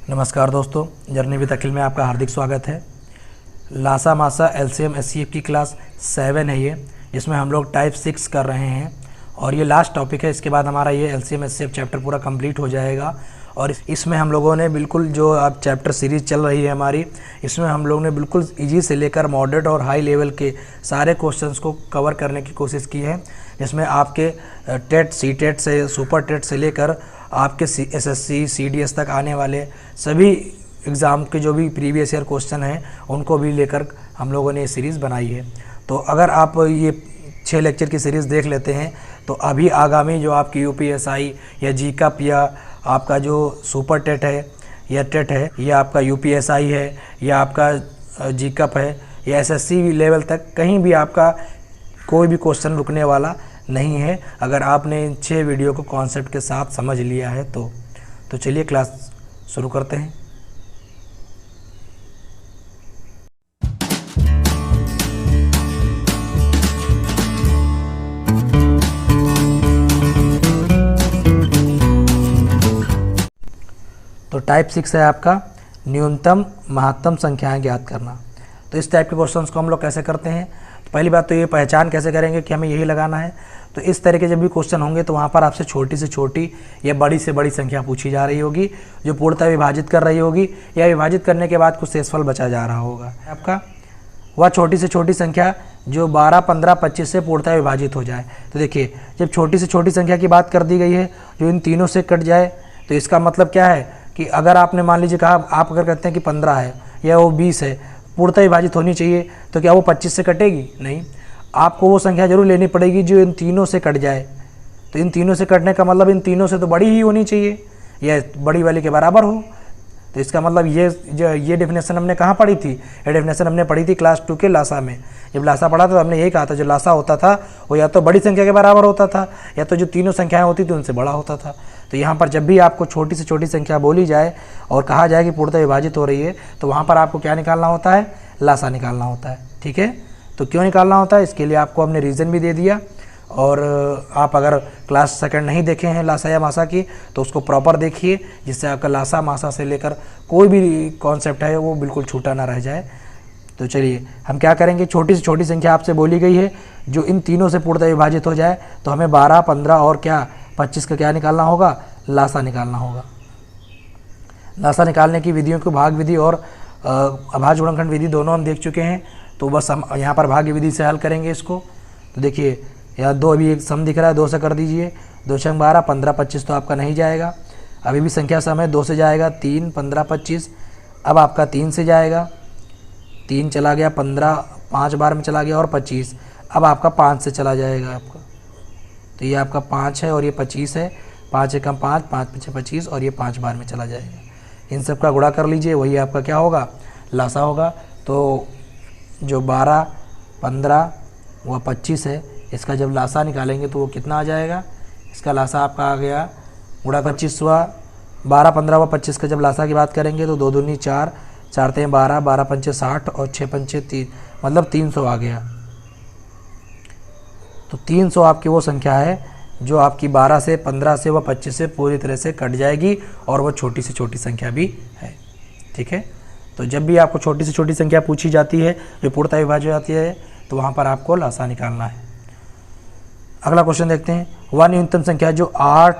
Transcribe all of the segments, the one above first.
नमस्कार दोस्तों, journey with अखिल में आपका हार्दिक स्वागत है। लासा मासा एलसीएम एससीएफ की क्लास 7 है ये, जिसमें हम लोग टाइप 6 कर रहे हैं और ये लास्ट टॉपिक है। इसके बाद हमारा ये एलसीएम एससीएफ चैप्टर पूरा कंप्लीट हो जाएगा। और इसमें हम लोगों ने बिल्कुल जो अब चैप्टर सीरीज़ चल रही है हमारी, इसमें हम लोग ने बिल्कुल इजी से लेकर मॉडरेट और हाई लेवल के सारे क्वेश्चंस को कवर करने की कोशिश की है, जिसमें आपके टेट सी टेट से सुपर टेट से लेकर आपके एसएससी सीडीएस तक आने वाले सभी एग्ज़ाम के जो भी प्रीवियस ईयर क्वेश्चन हैं उनको भी लेकर हम लोगों ने ये सीरीज़ बनाई है। तो अगर आप ये 6 लेक्चर की सीरीज़ देख लेते हैं तो अभी आगामी जो आपकी यूपीएसआई या जीकप या आपका जो सुपर टेट है या टेट है या आपका यूपीएसआई है या आपका जीकप है या एसएससी लेवल तक कहीं भी आपका कोई भी क्वेश्चन रुकने वाला नहीं है, अगर आपने इन 6 वीडियो को कॉन्सेप्ट के साथ समझ लिया है तो चलिए क्लास शुरू करते हैं। तो टाइप 6 है आपका न्यूनतम महत्तम संख्याएं ज्ञात करना। तो इस टाइप के क्वेश्चंस को हम लोग कैसे करते हैं? तो पहली बात तो ये पहचान कैसे करेंगे कि हमें यही लगाना है। तो इस तरह के जब भी क्वेश्चन होंगे तो वहाँ पर आपसे छोटी से छोटी या बड़ी से बड़ी संख्या पूछी जा रही होगी जो पूर्णतः विभाजित कर रही होगी, या विभाजित करने के बाद कुछ शेषफल बचा जा रहा होगा आपका। वह छोटी से छोटी संख्या जो 12, 15, 25 से पूर्णतः विभाजित हो जाए। तो देखिए, जब छोटी से छोटी संख्या की बात कर दी गई है जो इन तीनों से कट जाए, तो इसका मतलब क्या है कि अगर आपने मान लीजिए कहा, आप अगर कहते हैं कि 15 है या वो 20 है, पूर्णतः विभाजित होनी चाहिए, तो क्या वो 25 से कटेगी? नहीं, आपको वो संख्या जरूर लेनी पड़ेगी जो इन तीनों से कट जाए। तो इन तीनों से कटने का मतलब इन तीनों से तो बड़ी ही होनी चाहिए या बड़ी वाली के बराबर हो। तो इसका मतलब ये डेफिनेशन हमने कहाँ पढ़ी थी? ये डेफिनेशन हमने पढ़ी थी क्लास 2 के लासा में। जब लासा पढ़ा था तो हमने यही कहा था, जो लासा होता था वो या तो बड़ी संख्या के बराबर होता था या तो जो तीनों संख्याएं होती थी उनसे बड़ा होता था। तो यहाँ पर जब भी आपको छोटी से छोटी संख्या बोली जाए और कहा जाए कि पूर्णतः विभाजित हो रही है, तो वहाँ पर आपको क्या निकालना होता है? लासा निकालना होता है। ठीक है, तो क्यों निकालना होता है इसके लिए आपको हमने रीज़न भी दे दिया। और आप अगर क्लास सेकंड नहीं देखे हैं लासा या मासा की तो उसको प्रॉपर देखिए, जिससे आपका लासा मासा से लेकर कोई भी कॉन्सेप्ट है वो बिल्कुल छूटा ना रह जाए। तो चलिए हम क्या करेंगे, छोटी से छोटी संख्या आपसे बोली गई है जो इन तीनों से पूर्णतः विभाजित हो जाए, तो हमें 12, 15 और क्या 25 का क्या निकालना होगा? लासा निकालना होगा। लासा निकालने की विधियों को भाग विधि और अभाज्य गुणनखंड विधि दोनों हम देख चुके हैं। तो बस हम यहाँ पर भाग्य विधि से हल करेंगे इसको। तो देखिए, यहाँ 2 अभी एक सम दिख रहा है, 2 से कर दीजिए। 2 छंग 12, 15, 25 तो आपका नहीं जाएगा। अभी भी संख्या सम है, 2 से जाएगा 3, 15, 25। अब आपका 3 से जाएगा, 3 चला गया, 15 5 बार में चला गया और 25। अब आपका 5 से चला जाएगा आपका। तो ये आपका 5 है और ये 25 है। 5 एकम 5, 5 पीछे 25 और ये 5 बार में चला जाएगा। इन सब का गुणा कर लीजिए, वही आपका क्या होगा? लासा होगा। तो जो 12, 15 व 25 है, इसका जब लासा निकालेंगे तो वो कितना आ जाएगा? इसका लासा आपका आ गया गुणा 25 हुआ। 12, 15 व 25 का जब लासा की बात करेंगे तो 2 दूनी 4, 4 तें 12, 12 पंचे 60 और 6 पंचे 3, मतलब 300 आ गया। तो 300 आपकी वो संख्या है जो आपकी 12 से, 15 से व 25 से पूरी तरह से कट जाएगी और वो छोटी से छोटी संख्या भी है। ठीक है, तो जब भी आपको छोटी से छोटी संख्या पूछी जाती है जो पूर्णतः विभाज्य जाती है, तो वहाँ पर आपको लासा निकालना है। अगला क्वेश्चन देखते हैं। वह न्यूनतम संख्या जो 8,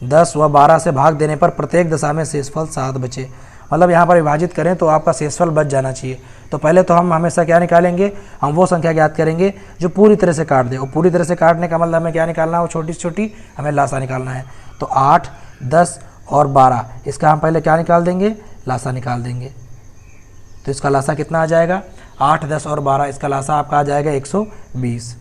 10 व 12 से भाग देने पर प्रत्येक दशा में शेषफल 7 बचे। मतलब यहाँ पर विभाजित करें तो आपका शेषफल बच जाना चाहिए। तो पहले तो हम हमेशा क्या निकालेंगे? हम वो संख्या ज्ञात करेंगे जो पूरी तरह से काट दे। और पूरी तरह से काटने का मतलब हमें क्या निकालना है? वो छोटी से छोटी हमें लासा निकालना है। तो 8, 10 और 12, इसका हम पहले क्या निकाल देंगे? लासा निकाल देंगे। तो इसका लासा कितना आ जाएगा? 8, 10 और 12, इसका लासा आपका आ जाएगा 120।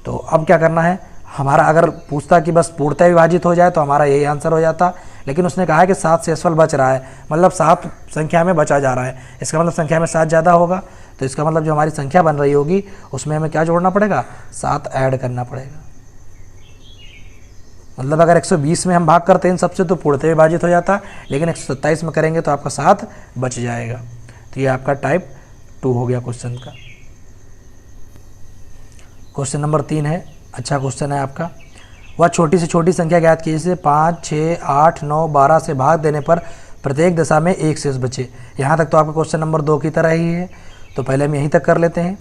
तो अब क्या करना है? हमारा अगर पूछता कि बस पूर्णतः विभाजित हो जाए तो हमारा यही आंसर हो जाता, लेकिन उसने कहा है कि 7 शेषफल बच रहा है, मतलब 7 संख्या में बचा जा रहा है। इसका मतलब संख्या में 7 ज़्यादा होगा। तो इसका मतलब जो हमारी संख्या बन रही होगी उसमें हमें क्या जोड़ना पड़ेगा? 7 ऐड करना पड़ेगा। मतलब अगर 120 में हम भाग करते हैं इन सबसे तो पूर्णतः विभाजित हो जाता, लेकिन 127 में करेंगे तो आपका 7 बच जाएगा। तो ये आपका टाइप 2 हो गया क्वेश्चन का। क्वेश्चन नंबर 3 है, अच्छा क्वेश्चन है आपका। वह छोटी से छोटी संख्या ज्ञात कीजिए जैसे 5, 6, 8, 9, 12 से भाग देने पर प्रत्येक दशा में एक शेष बचे। यहाँ तक तो आपका क्वेश्चन नंबर 2 की तरह ही है, तो पहले हम यहीं तक कर लेते हैं।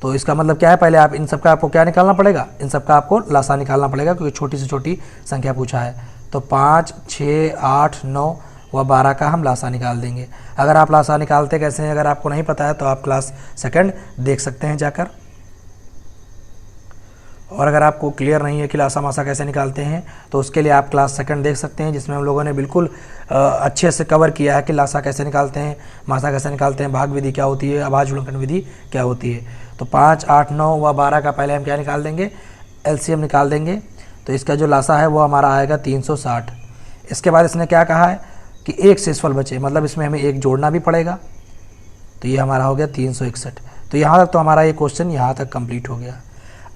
तो इसका मतलब क्या है, पहले आप इन सब का आपको क्या निकालना पड़ेगा, इन सब का आपको लासा निकालना पड़ेगा, क्योंकि छोटी से छोटी संख्या पूछा है। तो 5, 6, 8, 9 व 12 का हम लासा निकाल देंगे। अगर आप लासा निकालते कैसे हैं, अगर आपको नहीं पता है तो आप क्लास सेकंड देख सकते हैं जाकर। और अगर आपको क्लियर नहीं है कि लासा मासा कैसे निकालते हैं, तो उसके लिए आप क्लास सेकंड देख सकते हैं, जिसमें हम लोगों ने बिल्कुल अच्छे से कवर किया है कि लासा कैसे निकालते हैं, मासा कैसे निकालते हैं, भाग विधि क्या होती है, अभाज्य गुणनखंड विधि क्या होती है। तो 5, 8, 9 व 12 का पहले हम क्या निकाल देंगे, एलसीएम निकाल देंगे। तो इसका जो लासा है वो हमारा आएगा 360। इसके बाद इसने क्या कहा है कि एक शेषफल बचे, मतलब इसमें हमें एक जोड़ना भी पड़ेगा। तो ये हमारा हो गया 361। तो यहाँ तक तो हमारा ये क्वेश्चन यहाँ तक कंप्लीट हो गया।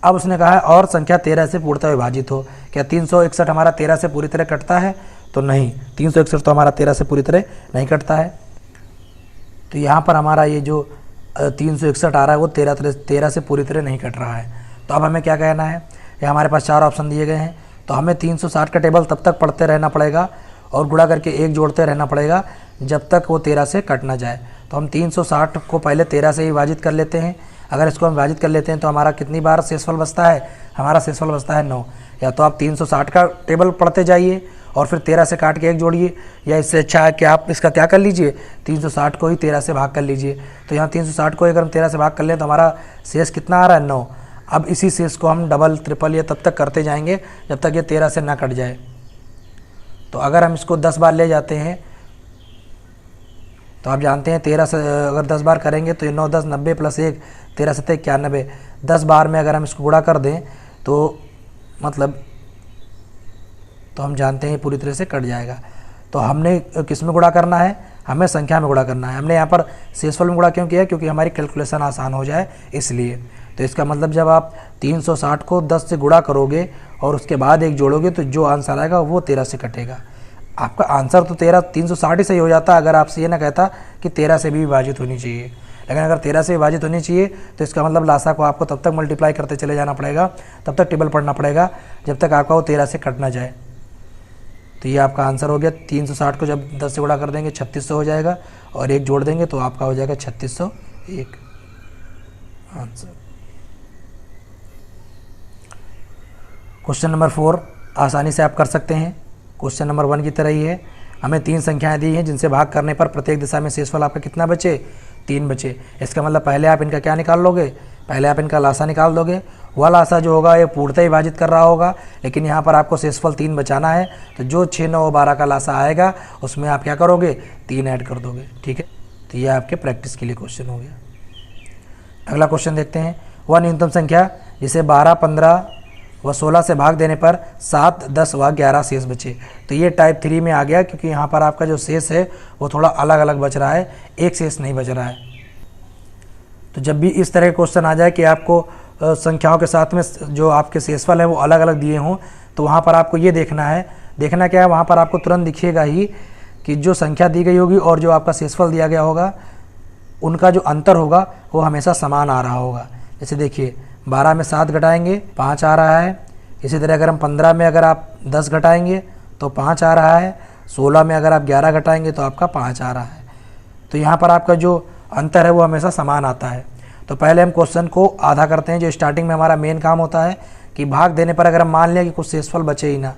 अब उसने कहा है और संख्या 13 से पूर्णतः विभाजित हो। क्या 361 हमारा 13 से पूरी तरह कटता है? तो नहीं, 361 तो हमारा 13 से पूरी तरह नहीं कटता है। तो यहाँ पर हमारा ये जो 361 आ रहा है वो 13 से पूरी तरह नहीं कट रहा है। तो अब हमें क्या कहना है, ये हमारे पास 4 ऑप्शन दिए गए हैं। तो हमें 360 का टेबल तब तक पढ़ते रहना पड़ेगा और गुणा करके एक जोड़ते रहना पड़ेगा जब तक वो 13 से कट ना जाए। तो हम 360 को पहले 13 से विभाजित कर लेते हैं। अगर इसको हम विभाजित कर लेते हैं तो हमारा कितनी बार शेषफल बचता है, हमारा शेषफल बचता है 9। या तो आप 360 का टेबल पढ़ते जाइए और फिर 13 से काट के एक जोड़िए, या इससे अच्छा है कि आप इसका क्या कर लीजिए, 360 को ही 13 से भाग कर लीजिए। तो यहाँ 360 को अगर हम 13 से भाग कर लें तो हमारा शेष कितना आ रहा है, 9। अब इसी शेष को हम डबल ट्रिपल या तब तक करते जाएंगे जब तक ये 13 से ना कट जाए। तो अगर हम इसको 10 बार ले जाते हैं तो आप जानते हैं 13 से अगर 10 बार करेंगे तो ये 9, 10, 90 प्लस 1, 13 7 91। 10 बार में अगर हम इसको गुणा कर दें तो मतलब तो हम जानते हैं पूरी तरह से कट जाएगा। तो हमने किस में गुणा करना है, हमें संख्या में गुणा करना है। हमने यहाँ पर शेषफल में गुणा क्यों किया, क्योंकि हमारी कैलकुलेशन आसान हो जाए इसलिए। तो इसका मतलब जब आप 360 को 10 से गुणा करोगे और उसके बाद एक जोड़ोगे तो जो आंसर आएगा वो 13 से कटेगा। आपका आंसर तो 360 ही सही हो जाता अगर आपसे ये ना कहता कि 13 से भी विभाजित होनी चाहिए। लेकिन अगर 13 से विभाजित होनी चाहिए तो इसका मतलब लासा को आपको तब तक मल्टीप्लाई करते चले जाना पड़ेगा, तब तक टेबल पढ़ना पड़ेगा जब तक आपका वो 13 से कट ना जाए। तो ये आपका आंसर हो गया। 360 को जब 10 से गुणा कर देंगे 3600 हो जाएगा और एक जोड़ देंगे तो आपका हो जाएगा 3601 आंसर। क्वेश्चन नंबर 4 आसानी से आप कर सकते हैं, क्वेश्चन नंबर 1 की तरह ही है। हमें 3 संख्याएं दी हैं जिनसे भाग करने पर प्रत्येक दिशा में शेषफल आपका कितना बचे, 3 बचे। इसका मतलब पहले आप इनका क्या निकाल लोगे, पहले आप इनका लासा निकाल दोगे। वह लासा जो होगा ये पूर्णतः विभाजित कर रहा होगा, लेकिन यहाँ पर आपको शेषफल 3 बचाना है। तो जो 6, 9 और 12 का लासा आएगा उसमें आप क्या करोगे, 3 ऐड कर दोगे। ठीक है, तो ये आपके प्रैक्टिस के लिए क्वेश्चन हो गया। अगला क्वेश्चन देखते हैं। वह न्यूनतम संख्या जिसे 12, 15 व 16 से भाग देने पर 7, 10 व 11 शेष बचे। तो ये टाइप 3 में आ गया, क्योंकि यहाँ पर आपका जो शेष है वो थोड़ा अलग अलग बच रहा है, एक शेष नहीं बच रहा है। तो जब भी इस तरह के क्वेश्चन आ जाए कि आपको संख्याओं के साथ में जो आपके शेषफल हैं वो अलग अलग दिए हों, तो वहाँ पर आपको ये देखना है, देखना क्या है, वहाँ पर आपको तुरंत दिखेगा ही कि जो संख्या दी गई होगी और जो आपका शेषफल दिया गया होगा उनका जो अंतर होगा वो हमेशा समान आ रहा होगा। जैसे देखिए 12 में 7 घटाएंगे 5 आ रहा है। इसी तरह अगर हम 15 में अगर आप 10 घटाएंगे तो 5 आ रहा है। 16 में अगर आप 11 घटाएंगे तो आपका 5 आ रहा है। तो यहाँ पर आपका जो अंतर है वो हमेशा समान आता है। तो पहले हम क्वेश्चन को आधा करते हैं, जो स्टार्टिंग में हमारा मेन काम होता है कि भाग देने पर अगर हम मान लिया कि कुछ शेषफल बचे ही ना,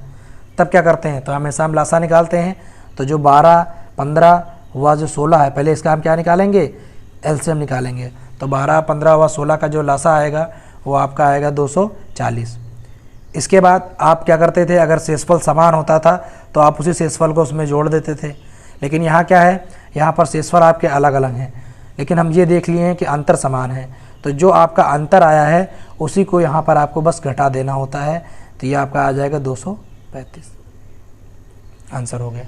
तब क्या करते हैं, तो हमेशा हम लासा निकालते हैं। तो जो 12, 15 व जो 16 है, पहले इसका हम क्या निकालेंगे, एलसीएम निकालेंगे। तो 12, 15 व 16 का जो लासा आएगा वो आपका आएगा 240। इसके बाद आप क्या करते थे, अगर शेषफल समान होता था तो आप उसी शेषफल को उसमें जोड़ देते थे। लेकिन यहाँ क्या है, यहाँ पर शेषफल आपके अलग अलग हैं, लेकिन हम ये देख लिए हैं कि अंतर समान है। तो जो आपका अंतर आया है उसी को यहाँ पर आपको बस घटा देना होता है। तो ये आपका आ जाएगा 235 आंसर हो गया।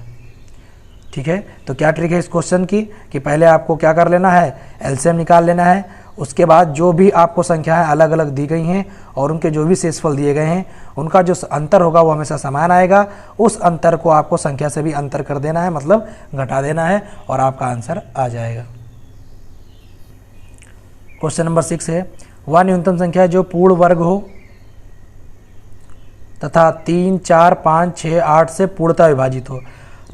ठीक है, तो क्या ट्रिक है इस क्वेश्चन की कि पहले आपको क्या कर लेना है, एलसीएम निकाल लेना है। उसके बाद जो भी आपको संख्याएं अलग अलग दी गई हैं और उनके जो भी शेषफल दिए गए हैं उनका जो अंतर होगा वो हमेशा समान आएगा। उस अंतर को आपको संख्या से भी अंतर कर देना है, मतलब घटा देना है, और आपका आंसर आ जाएगा। क्वेश्चन नंबर 6 है, वह न्यूनतम संख्या जो पूर्ण वर्ग हो तथा 3, 4, 5, 6, 8 से पूर्णतः विभाजित हो।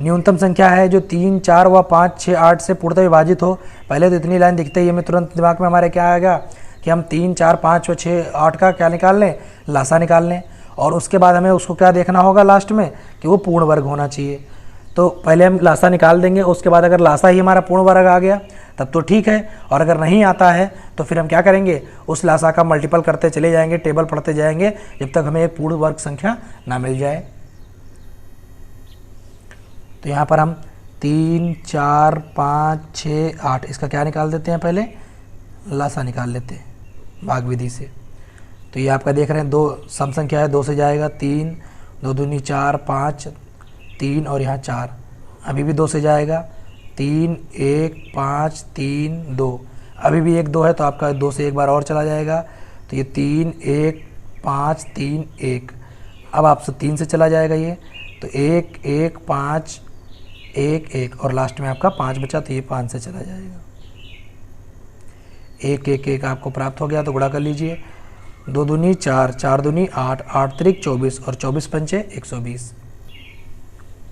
न्यूनतम संख्या है जो 3, 4 व 5, 6, 8 से पूर्णतः विभाजित हो। पहले तो इतनी लाइन दिखते ही हमें तुरंत दिमाग में हमारे क्या आएगा कि हम 3, 4, 5 व 6, 8 का क्या निकाल लें, लासा निकाल लें। और उसके बाद हमें उसको क्या देखना होगा लास्ट में कि वो पूर्ण वर्ग होना चाहिए। तो पहले हम लासा निकाल देंगे, उसके बाद अगर लासा ही हमारा पूर्ण वर्ग आ गया तब तो ठीक है, और अगर नहीं आता है तो फिर हम क्या करेंगे, उस लासा का मल्टीपल करते चले जाएंगे, टेबल पढ़ते जाएंगे जब तक हमें एक पूर्ण वर्ग संख्या ना मिल जाए। तो यहाँ पर हम 3, 4, 5, 6, 8 इसका क्या निकाल देते हैं, पहले लासा निकाल लेते हैं भाग विधि से। तो ये आपका देख रहे हैं 2 सम संख्या है, 2 से जाएगा 3, 2 दूनी 4, 5, 3 और यहाँ 4, अभी भी 2 से जाएगा 3, 1, 5, 3, 2, अभी भी 1, 2 है तो आपका 2 से एक बार और चला जाएगा। तो ये 3, 1, 5, 3, 1, अब आपसे 3 से चला जाएगा ये, तो 1, 1, 5, 1, 1 और लास्ट में आपका 5 बचा, तो ये 5 से चला जाएगा। 1, 1, 1 आपको प्राप्त हो गया, तो गुणा कर लीजिए। 2 दूनी 4, 4 दूनी 8, 8 त्रिक 24 और 24 पंचे 120।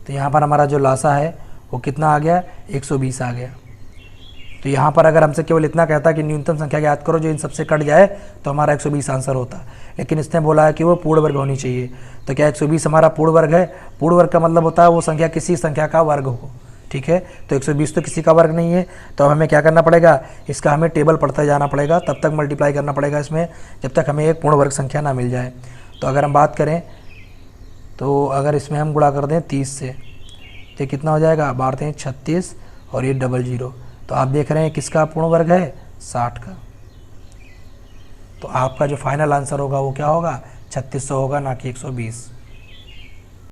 तो यहाँ पर हमारा जो लासा है वो कितना आ गया, 120 आ गया। तो यहाँ पर अगर हमसे केवल इतना कहता कि न्यूनतम संख्या ज्ञात करो जो इन सबसे कट जाए तो हमारा 120 आंसर होता, लेकिन इसने बोला है कि वो पूर्ण वर्ग होनी चाहिए। तो क्या 120 हमारा पूर्ण वर्ग है? पूर्ण वर्ग का मतलब होता है वो संख्या किसी संख्या का वर्ग हो, ठीक है। तो 120 तो किसी का वर्ग नहीं है, तो हमें क्या करना पड़ेगा, इसका हमें टेबल पढ़ते जाना पड़ेगा, तब तक मल्टीप्लाई करना पड़ेगा इसमें जब तक हमें एक पूर्ण वर्ग संख्या ना मिल जाए। तो अगर हम बात करें तो अगर इसमें हम गुणा कर दें 30 से तो कितना हो जाएगा, बारते हैं 36 और ये 00, तो आप देख रहे हैं किसका पूर्ण वर्ग है, 60 का। तो आपका जो फाइनल आंसर होगा वो क्या होगा, 3600 होगा, ना कि 120।